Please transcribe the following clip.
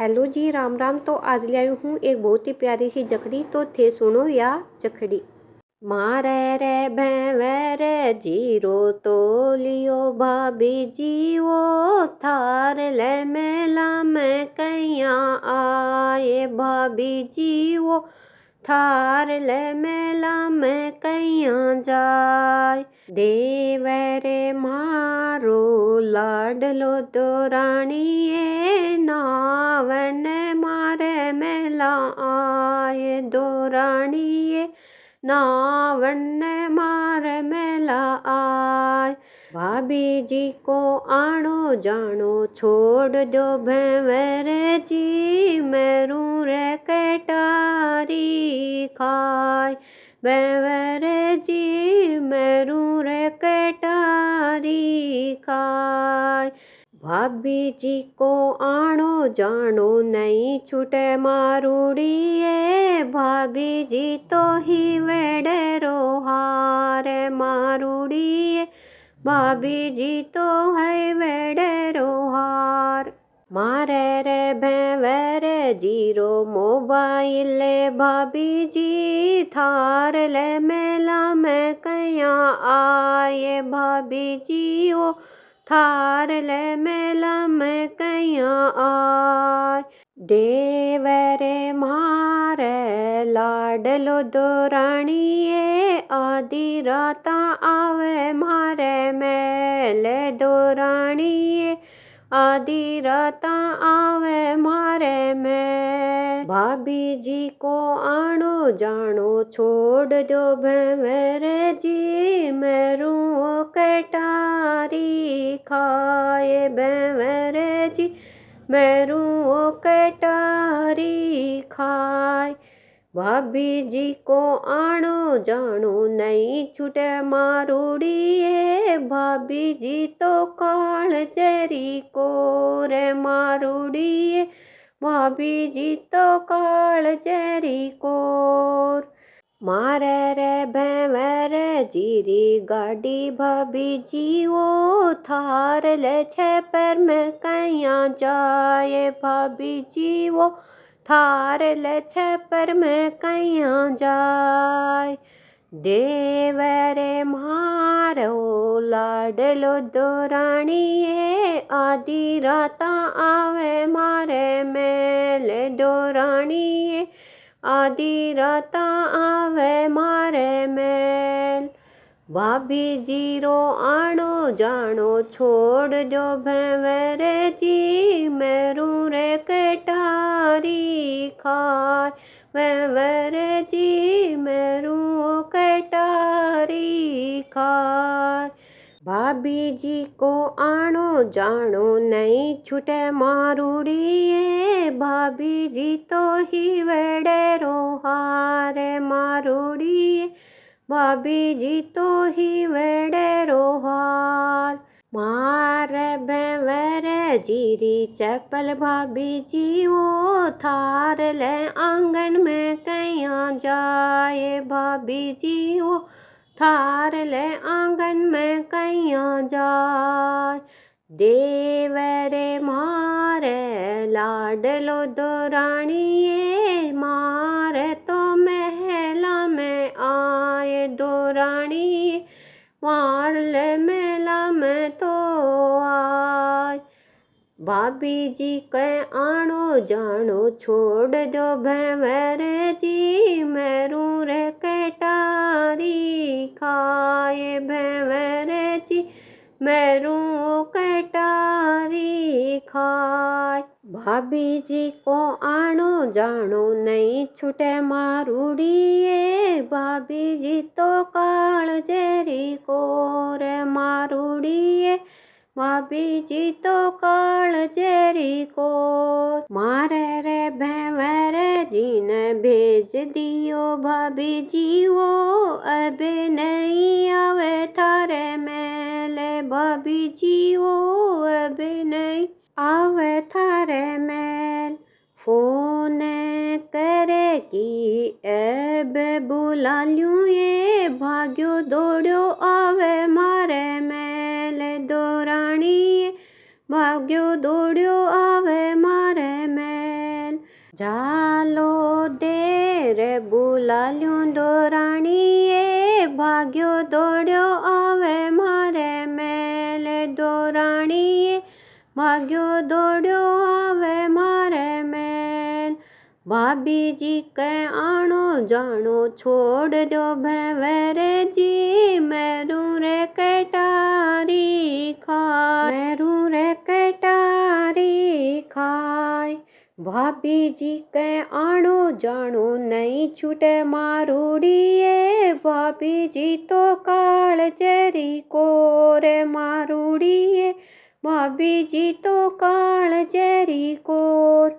Hello जी, राम राम। तो आज ले आई हूँ एक बहुत ही प्यारी सी जखड़ी। तो थे सुनो या जखड़ी। मारे रे भैवे रे जीरो तो लियो भाभी जीवो, थार ले मेला में कैया आए भाभी जीवो, थार ले मेला में कैया जाय। देव रे मारो लाडलो तो राणीए, नावन मारे मेला आए दो राणीए, नावन मार मेला आय। भाभी जी को आनो जानो छोड़ दो भैंवर जी, मैरू रे कटारी खाय। भैंवर जी मैरू रे कटारी खाय। भाभी जी को आनो जानो नहीं छूटे मारूड़िए, भाभी जी तो ही वेड़े रोहार मारूड़िए, भाभी जी तो है वेड़े रोहार। मारे रे भैंवर जीरो मोबाइल भाभी जी, थार ले मेला में कैया आए भाभी जी ओ, थार ले मेला में कैया आय। देव रे मारे लाडलो दो राणीए, आधी राता आवे मारे मेले दो राणीए, आधी राता आवे मारे में। भाभी जी को आनो जानो छोड़ दो भैंवर जी, मैरू कटारी खाए भैंवर जी, मैरू कटारी खाए। भाभी जी को आनो जानो नहीं छूटे मारूड़िए, भाभी जी तो काल चेरी को रे मारूड़िए, भाभी जी तो काल चेरी कोर। मारे रे भैंवर जीरी गाड़ी भाभी जी वो, थार ले छे पैर में कैया जाए भाभी जी वो, थार ले छे पैर में कैया जाय। देव रे मारो लाडलो दो राणीए, आधी राता आवे मारे मेले दो राणीए, आधी राता आवे मारे मेल। भाभी जीरो आनो जानो छोड़ दो भैंवर जी, मैरू रे कटारी खाय। भैंवर जी मैरू कटारी खाय। भाभी जी को आनो जानो नहीं छूटे मारूड़िए, भाभी जी तो ही वेड़े रोहार मारूड़िए, भाभी जी तो ही वेड़े रोहार। मार भैंवर जीरी चप्पल भाभी जी वो, थार ले आंगन में कैया जाए भाभी जी वो, थार ले आंगन में कैया जाय। देव रे मारे लाडलो दो राणीए, मारे तो मेला में आए दो राणीए, मार ले मेला में तो आय। भाभी जी के आनो जानो छोड़ दो भैंवर जी, मैरू रे कटारी खाए भैंवर जी, मैरू कटारी खाय। भाभी जी को आनो जानो नहीं छूटे मारूड़िए, भाभी जी तो काल जेरी को रे मारूड़िए, भाभी जी तो काल जेरी को। मारे रे भैंवर जी ने भेज दियो भाभी जी वो, अब नहीं आवे थारे मेले भाभी जी वो, अब नहीं आवे थारे मेल। फोन करेगी अब बुला लूं ये, भाग्यो दौड़ो आवे मारे मेले दो राणीए, भाग्यो दौड़ो आवे मारे मेल। ચાલો દે રે બોલાલ્યું દોરાણીએ, ભાગ્યો દોડ્યો આવે મારે મેલે દોરાણીએ, ભાગ્યો દોડ્યો આવે મારે મેલ। ભાભીજી કે આણો જાણો છોડ દો ભેવેરે જી, મેરું રે કટારી ખાય, મેરું રે કટારી ખાય। ભાભીજી કે આણો જાણો નહીં છૂટે મારુડીએ, ભાભીજી તો કાળજરી કોરે મારુડીએ, ભાભીજી તો કાળજરી કોર।